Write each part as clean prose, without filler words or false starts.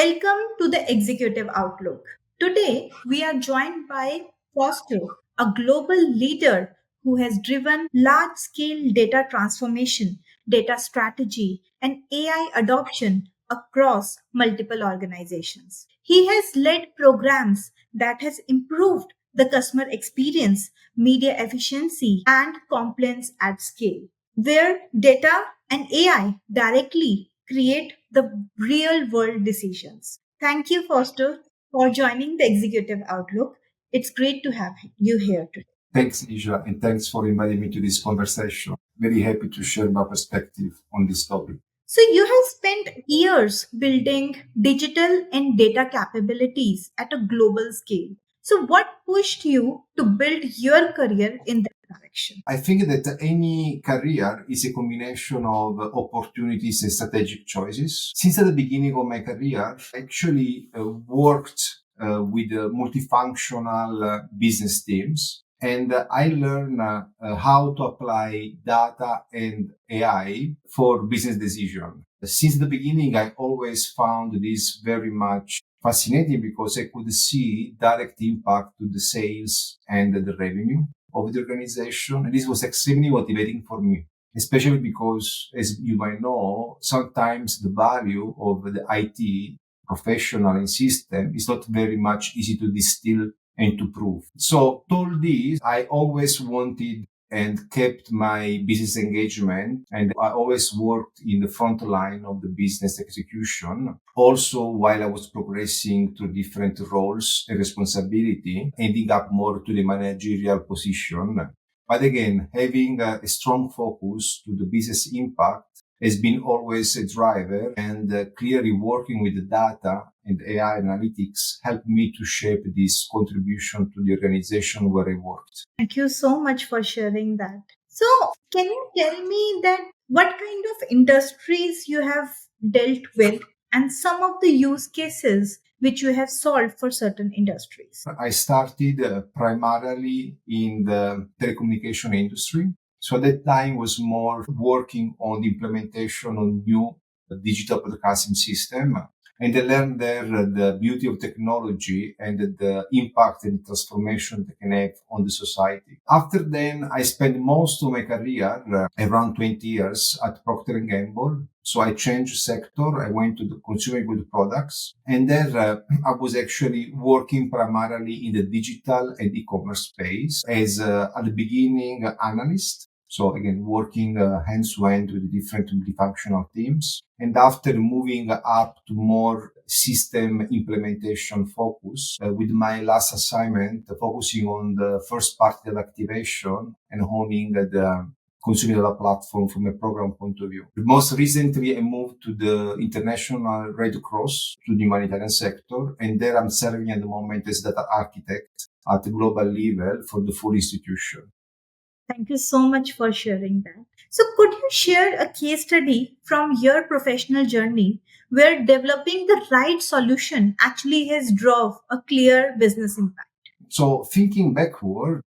Welcome to the Executive Outlook. Today, we are joined by Fausto, a global leader who has driven large scale data transformation, data strategy, and AI adoption across multiple organizations. He has led programs that has improved the customer experience, media efficiency, and compliance at scale where data and AI directly create the real world decisions. Thank you, Foster, for joining the Executive Outlook. It's great to have you here today. Thanks, Isha, and thanks for inviting me to this conversation. Very happy to share my perspective on this topic. So, you have spent years building digital and data capabilities at a global scale. So, what pushed you to build your career in that direction? I think that any career is a combination of opportunities and strategic choices. Since at the beginning of my career, I actually worked with multifunctional business teams. And I learned how to apply data and AI for business decision. Since the beginning, I always found this very much fascinating because I could see direct impact to the sales and the revenue of the organization. And this was extremely motivating for me, especially because, as you might know, sometimes the value of the IT professional and system is not very much easy to distill and to prove. So told this, I always wanted and kept my business engagement, and I always worked in the front line of the business execution. Also, while I was progressing to different roles and responsibility, ending up more to the managerial position. But again, having a strong focus to the business impact has been always a driver, and clearly working with the data and AI analytics helped me to shape this contribution to the organization where I worked. Thank you so much for sharing that. So, can you tell me that what kind of industries you have dealt with and some of the use cases which you have solved for certain industries? I started primarily in the telecommunication industry. So at that time was more working on the implementation of new digital broadcasting system. And I learned there the beauty of technology and the impact and transformation it can have on the society. After then, I spent most of my career, around 20 years, at Procter& Gamble. So I changed sector. I went to the consumer good products. And there I was actually working primarily in the digital and e-commerce space as at the beginning analyst. So again, working hands-to-hand with the different multifunctional teams. And after moving up to more system implementation focus, with my last assignment focusing on the first party data activation and owning the consumer data platform from a program point of view. Most recently, I moved to the International Red Cross, to the humanitarian sector, and there I'm serving at the moment as data architect at the global level for the full institution. Thank you so much for sharing that. So, could you share a case study from your professional journey where developing the right solution actually has drove a clear business impact? So, thinking backward,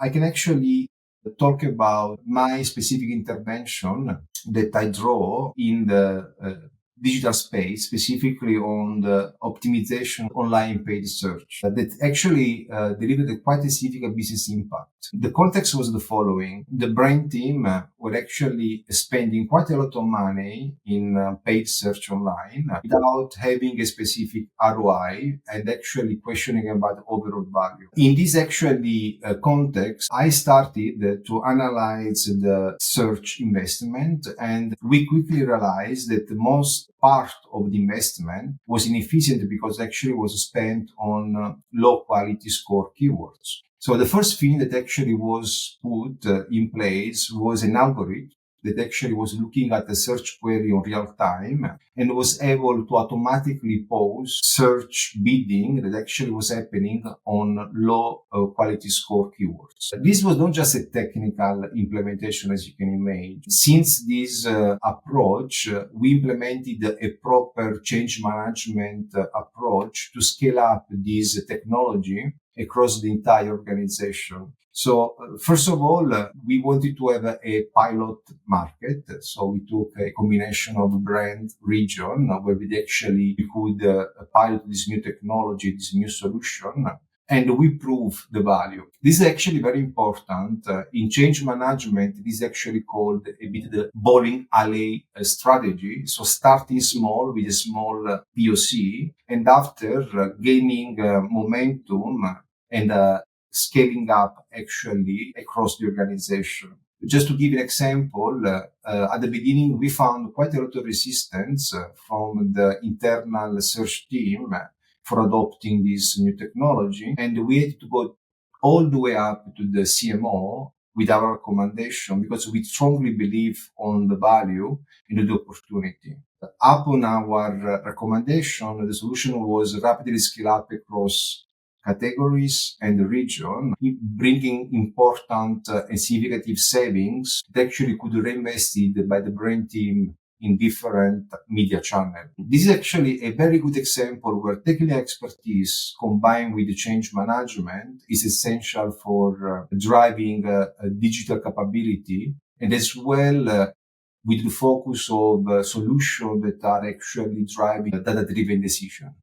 I can actually talk about my specific intervention that I draw in the digital space, specifically on the optimization online paid search that actually delivered a quite a significant business impact. The context was the following. The brand team were actually spending quite a lot of money in paid search online without having a specific ROI and actually questioning about the overall value. In this actually context, I started to analyze the search investment, and we quickly realized that the most part of the investment was inefficient because actually was spent on low quality score keywords. So the first thing that actually was put in place was an algorithm that actually was looking at the search query in real time and was able to automatically pose search bidding that actually was happening on low quality score keywords. This was not just a technical implementation, as you can imagine. Since this approach, we implemented a proper change management approach to scale up this technology across the entire organization. So first of all, we wanted to have a pilot market. So we took a combination of brand, region, where we could pilot this new technology, this new solution, and we prove the value. This is actually very important. In change management, this is actually called a bit the bowling alley strategy. So starting small with a small POC, and after gaining momentum and scaling up actually across the organization. Just to give you an example, at the beginning, we found quite a lot of resistance from the internal search team for adopting this new technology. And we had to go all the way up to the CMO with our recommendation because we strongly believe on the value and the opportunity. Upon our recommendation, the solution was rapidly scale up across categories and the region, bringing important and significant savings that actually could be reinvested by the brand team in different media channels. This is actually a very good example where technical expertise combined with the change management is essential for driving a digital capability, and as well with the focus of solutions that are actually driving data-driven decision.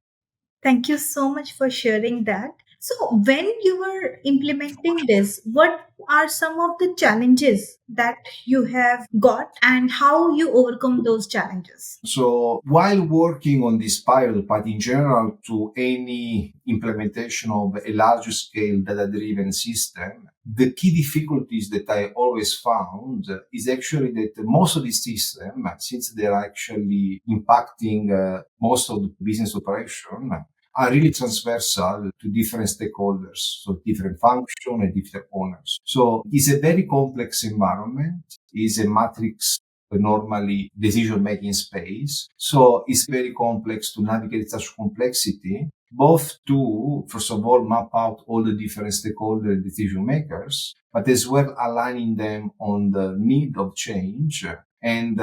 Thank you so much for sharing that. So, when you were implementing this, what are some of the challenges that you have got and how you overcome those challenges? So while working on this pilot, but in general to any implementation of a large scale data-driven system, the key difficulties that I always found is actually that most of these systems, since they are actually impacting most of the business operation, are really transversal to different stakeholders, so different functions and different owners. So it's a very complex environment, it's a matrix normally decision-making space. So it's very complex to navigate such complexity, both to, first of all, map out all the different stakeholder decision makers, but as well aligning them on the need of change and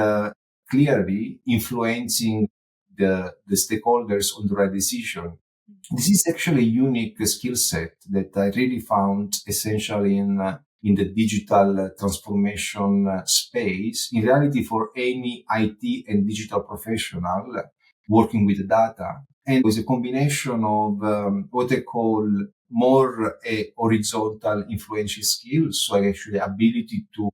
clearly influencing the stakeholders on the right decision. This is actually a unique skill set that I really found essential in the digital transformation space. In reality, for any IT and digital professional working with data, and with a combination of what I call more a horizontal influential skills, so actually ability to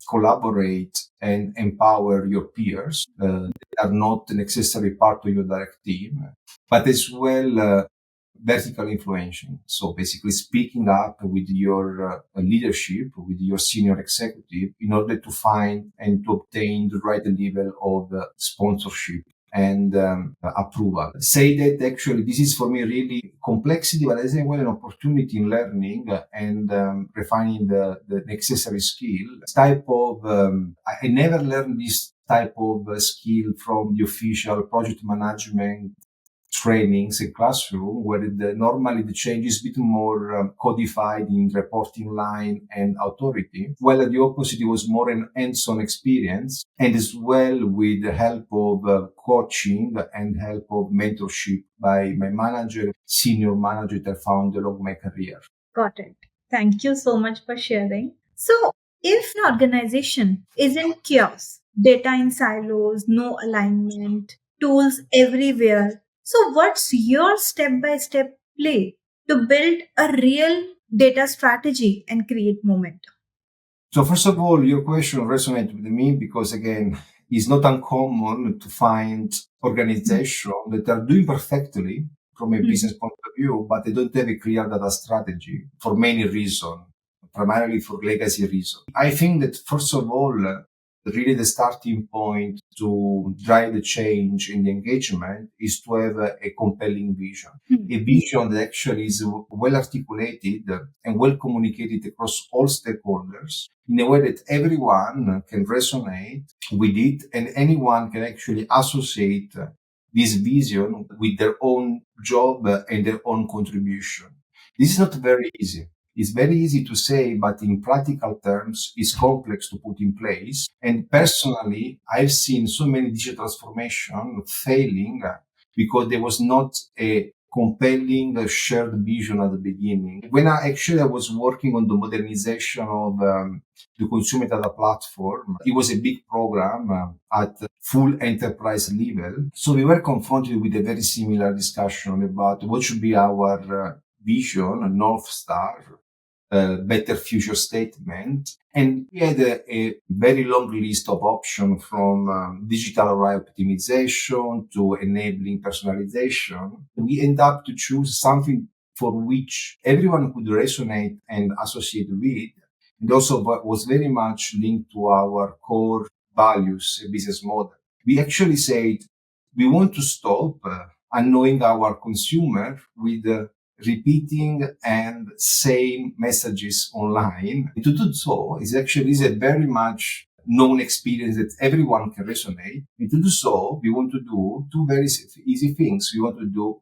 collaborate and empower your peers that are not necessarily part of your direct team, but as well vertical influencing. So basically speaking up with your leadership, with your senior executive in order to find and to obtain the right level of sponsorship and approval. Say that actually this is for me really complexity, but as well an opportunity in learning and refining the necessary skill. This type of, I never learned this type of skill from the official project management trainings in classroom where normally the change is a bit more codified in reporting line and authority, while the opposite was more an hands-on experience and as well with the help of coaching and help of mentorship by my manager, senior manager that I found along my career. Got it. Thank you so much for sharing. So, if an organization is in chaos, data in silos, no alignment, tools everywhere, so what's your step by step play to build a real data strategy and create momentum? So first of all, your question resonated with me because again, it's not uncommon to find organizations that are doing perfectly from a business point of view, but they don't have a clear data strategy for many reasons, primarily for legacy reasons. I think that first of all, really the starting point to drive the change in the engagement is to have a compelling vision. A vision that actually is well articulated and well communicated across all stakeholders in a way that everyone can resonate with it and anyone can actually associate this vision with their own job and their own contribution. This is not very easy. It's very easy to say, but in practical terms, it's complex to put in place. And personally, I've seen so many digital transformation failing because there was not a compelling shared vision at the beginning. When I was working on the modernization of the consumer data platform, it was a big program at full enterprise level. So we were confronted with a very similar discussion about what should be our vision, a North Star, better future statement. And we had a very long list of options from digital ROI optimization to enabling personalization. We end up to choose something for which everyone could resonate and associate with. And also was very much linked to our core values, business model. We actually said we want to stop annoying our consumer with repeating and same messages online. To do so is a very much known experience that everyone can resonate. And to do so, we want to do two very easy things. We want to do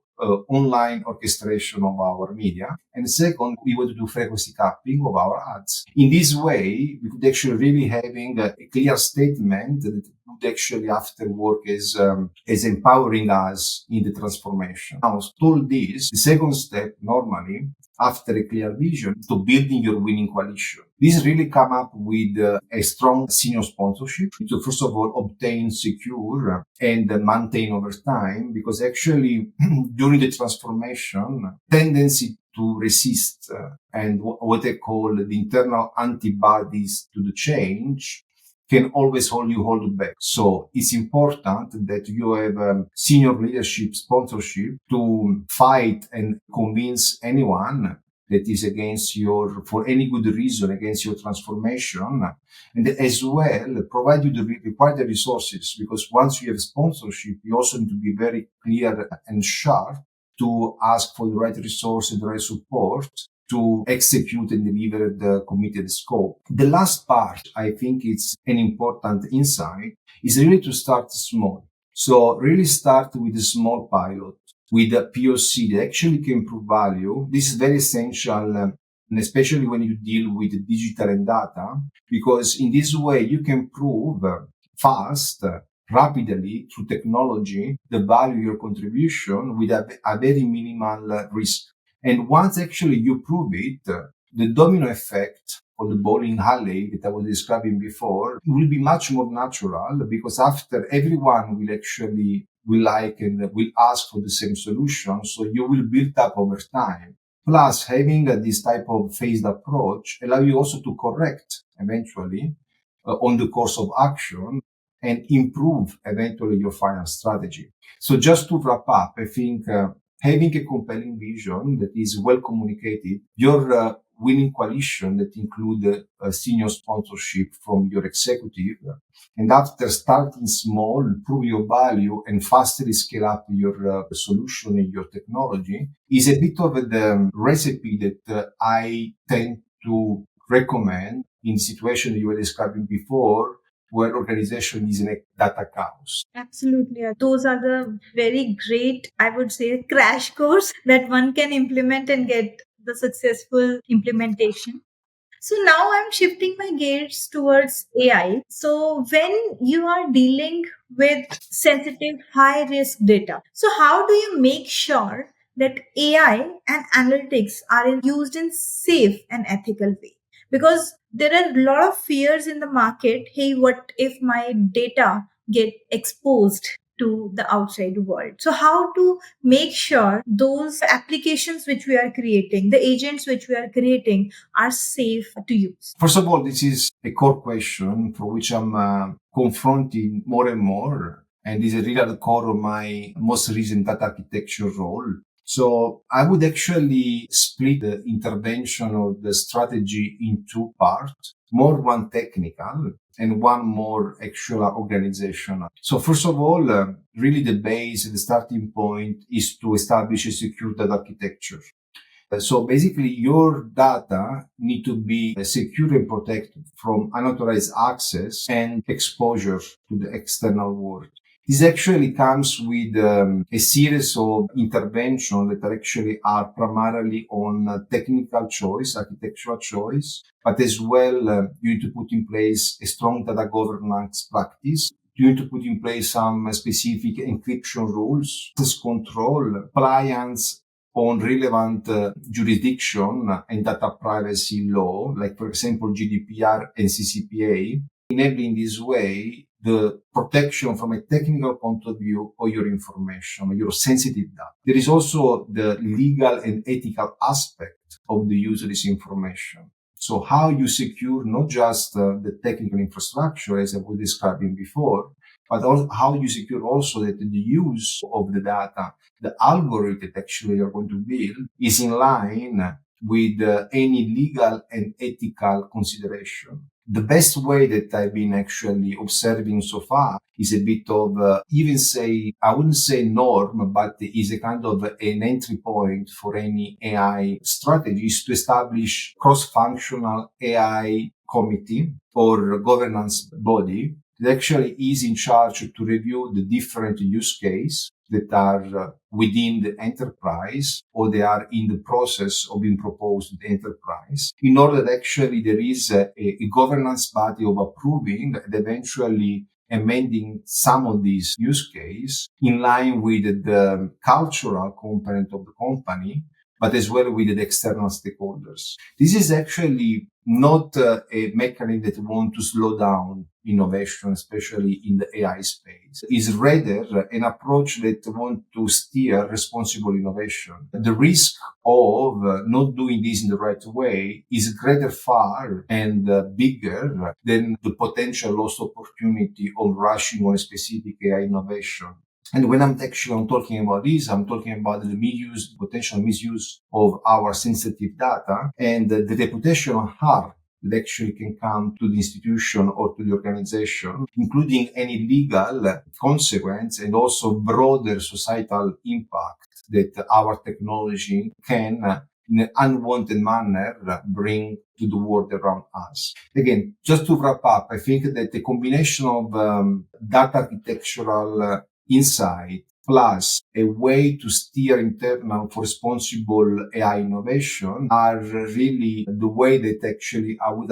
online orchestration of our media. And second, we want to do frequency capping of our ads. In this way, we could actually really having a clear statement that would actually after work as empowering us in the transformation. Now, told this, the second step normally after a clear vision to building your winning coalition. This really come up with a strong senior sponsorship to first of all obtain, secure, and maintain over time, because actually during the transformation, tendency to resist and what they call the internal antibodies to the change can always hold back. So it's important that you have senior leadership sponsorship to fight and convince anyone that is against for any good reason, against your transformation. And as well, provide you the required resources, because once you have sponsorship, you also need to be very clear and sharp to ask for the right resource and the right support to execute and deliver the committed scope. The last part, I think it's an important insight, is really to start small. So really start with a small pilot, with a POC that actually can prove value. This is very essential, and especially when you deal with digital and data, because in this way you can prove fast, rapidly through technology, the value of your contribution with a very minimal risk. And once actually you prove it, the domino effect of the bowling alley that I was describing before will be much more natural, because after everyone will like and will ask for the same solution. So you will build up over time. Plus, having this type of phased approach allow you also to correct eventually on the course of action and improve eventually your final strategy. So just to wrap up, I think having a compelling vision that is well communicated, your winning coalition that include senior sponsorship from your executive, and after starting small, prove your value and fastly scale up your solution and your technology, is a bit of the recipe that I tend to recommend in the situation you were describing before, where organization is in a data chaos. Absolutely. Those are the very great, I would say, crash course that one can implement and get the successful implementation. So now I'm shifting my gears towards AI. So when you are dealing with sensitive, high risk data, so how do you make sure that AI and analytics are used in safe and ethical way? Because there are a lot of fears in the market. Hey, what if my data get exposed to the outside world? So how to make sure those applications which we are creating, the agents which we are creating, are safe to use? First of all, this is a core question for which I'm confronting more and more, and is really at the core of my most recent data architecture role. So I would actually split the intervention of the strategy in two parts, more one technical and one more actual organizational. So first of all, really the base, the starting point is to establish a secure data architecture. So basically your data need to be secure and protected from unauthorized access and exposure to the external world. This actually comes with a series of interventions that are primarily on technical choice, architectural choice, but as well you need to put in place a strong data governance practice. You need to put in place some specific encryption rules, access control, compliance, on relevant jurisdiction and data privacy law, like for example GDPR and CCPA, enabling this way the protection from a technical point of view of your information, your sensitive data. There is also the legal and ethical aspect of the use of this information. So how you secure not just the technical infrastructure, as I was describing before, but also how you secure also that the use of the data, the algorithm that actually you're going to build is in line with any legal and ethical consideration. The best way that I've been actually observing so far is a bit of, even say, I wouldn't say norm, but is a kind of an entry point for any AI strategies to establish cross-functional AI committee or governance body that actually is in charge to review the different use case that are within the enterprise or they are in the process of being proposed to the enterprise in order that actually there is a governance body of approving and eventually amending some of these use case in line with the cultural component of the company, but as well with the external stakeholders. This is actually not a mechanism that want to slow down innovation, especially in the AI space. Is rather an approach that want to steer responsible innovation. The risk of not doing this in the right way is greater far and bigger than the potential lost opportunity of rushing on a specific AI innovation. And when I'm talking about this, I'm talking about the potential misuse of our sensitive data and the reputational harm that actually can come to the institution or to the organization, including any legal consequence and also broader societal impact that our technology can, in an unwanted manner, bring to the world around us. Again, just to wrap up, I think that the combination of data architectural insight plus a way to steer internal for responsible AI innovation are really the way that actually I would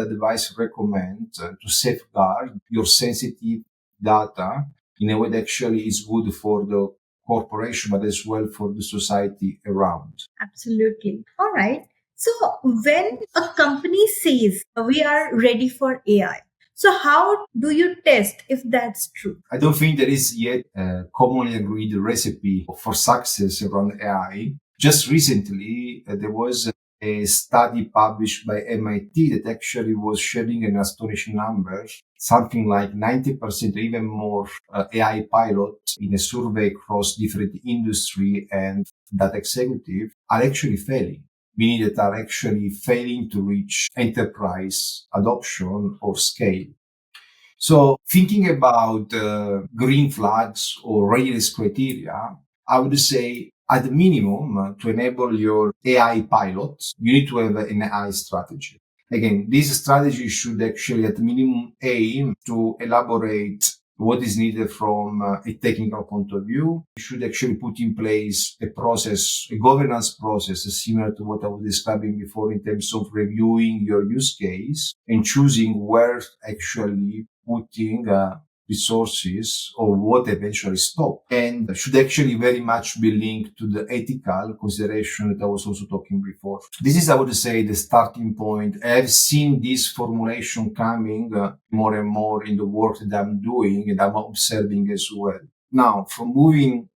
recommend to safeguard your sensitive data in a way that actually is good for the corporation, but as well for the society around. Absolutely. All right. So when a company says we are ready for AI, so how do you test if that's true? I don't think there is yet a commonly agreed recipe for success around AI. Just recently, there was a study published by MIT that actually was sharing an astonishing number, something like 90% or even more AI pilots in a survey across different industry and data executive are actually failing, meaning that are actually failing to reach enterprise adoption or scale. So thinking about green flags or readiness criteria, I would say at the minimum, to enable your AI pilots, you need to have an AI strategy. Again, this strategy should actually at the minimum aim to elaborate what is needed from a technical point of view. You should actually put in place a process, a governance process similar to what I was describing before in terms of reviewing your use case and choosing where actually putting resources or what eventually stop, and should actually very much be linked to the ethical consideration that I was also talking before. This is, I would say, the starting point. I've seen this formulation coming more and more in the work that I'm doing and I'm observing as well. Now, from moving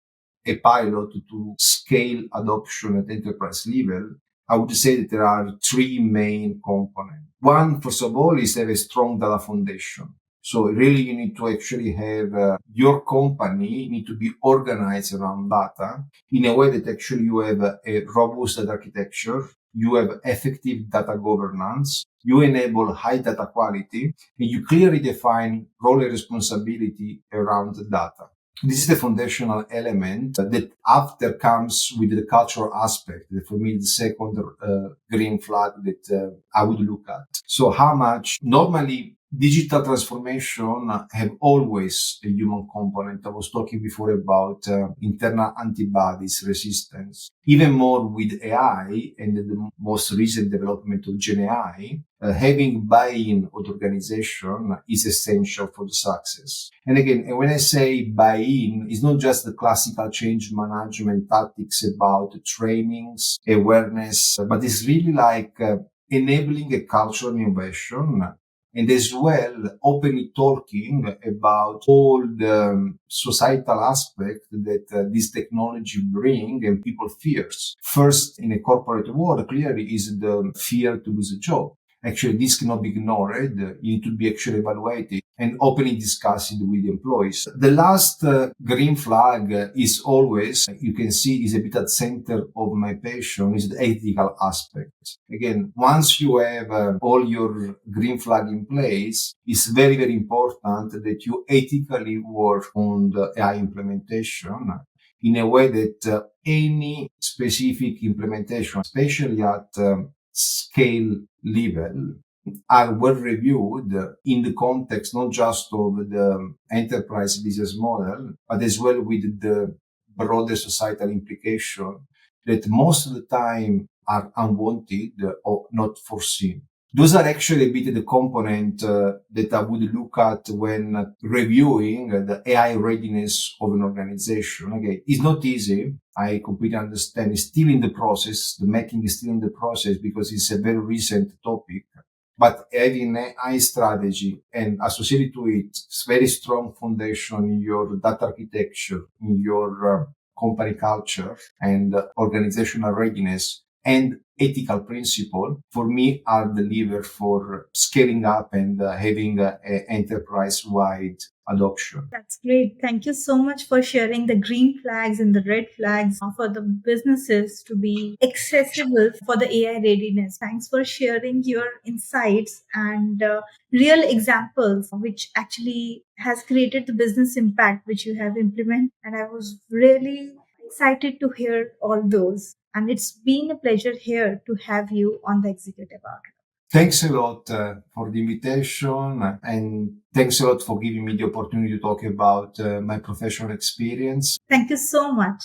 a pilot to scale adoption at enterprise level, I would say that there are three main components. One, first of all, is to have a strong data foundation. So really you need to actually have your company need to be organized around data in a way that actually you have a robust data architecture, you have effective data governance, you enable high data quality, and you clearly define role and responsibility around the data. This is the foundational element that after comes with the cultural aspect. That for me, the second green flag that I would look at. So how much normally digital transformation have always a human component. I was talking before about internal antibodies resistance. Even more with AI and the most recent development of Gen AI, having buy-in of the organization is essential for the success. And again, when I say buy-in, it's not just the classical change management tactics about trainings, awareness, but it's really like enabling a cultural innovation and as well openly talking about all the societal aspect that this technology bring and people fears. First, in a corporate world, clearly is the fear to lose a job. Actually, this cannot be ignored. You need to be actually evaluated and openly discussed with employees. The last green flag is always, you can see, is a bit at center of my passion, is the ethical aspect. Again, once you have all your green flag in place, it's very, very important that you ethically work on the AI implementation in a way that any specific implementation, especially at scale level, are well reviewed in the context not just of the enterprise business model, but as well with the broader societal implication that most of the time are unwanted or not foreseen. Those are actually a bit the component that I would look at when reviewing the AI readiness of an organization. Again, it's not easy. I completely understand. It's still in the process. The making is still in the process because it's a very recent topic. But having an AI strategy and associated to it, very strong foundation in your data architecture, in your company culture and organizational readiness and ethical principle, for me, are the lever for scaling up and having enterprise-wide adoption. That's great. Thank you so much for sharing the green flags and the red flags for the businesses to be accessible for the AI readiness. Thanks for sharing your insights and real examples, which actually has created the business impact which you have implemented. And I was really excited to hear all those. And it's been a pleasure here to have you on the executive hour. Thanks a lot for the invitation and thanks a lot for giving me the opportunity to talk about my professional experience. Thank you so much.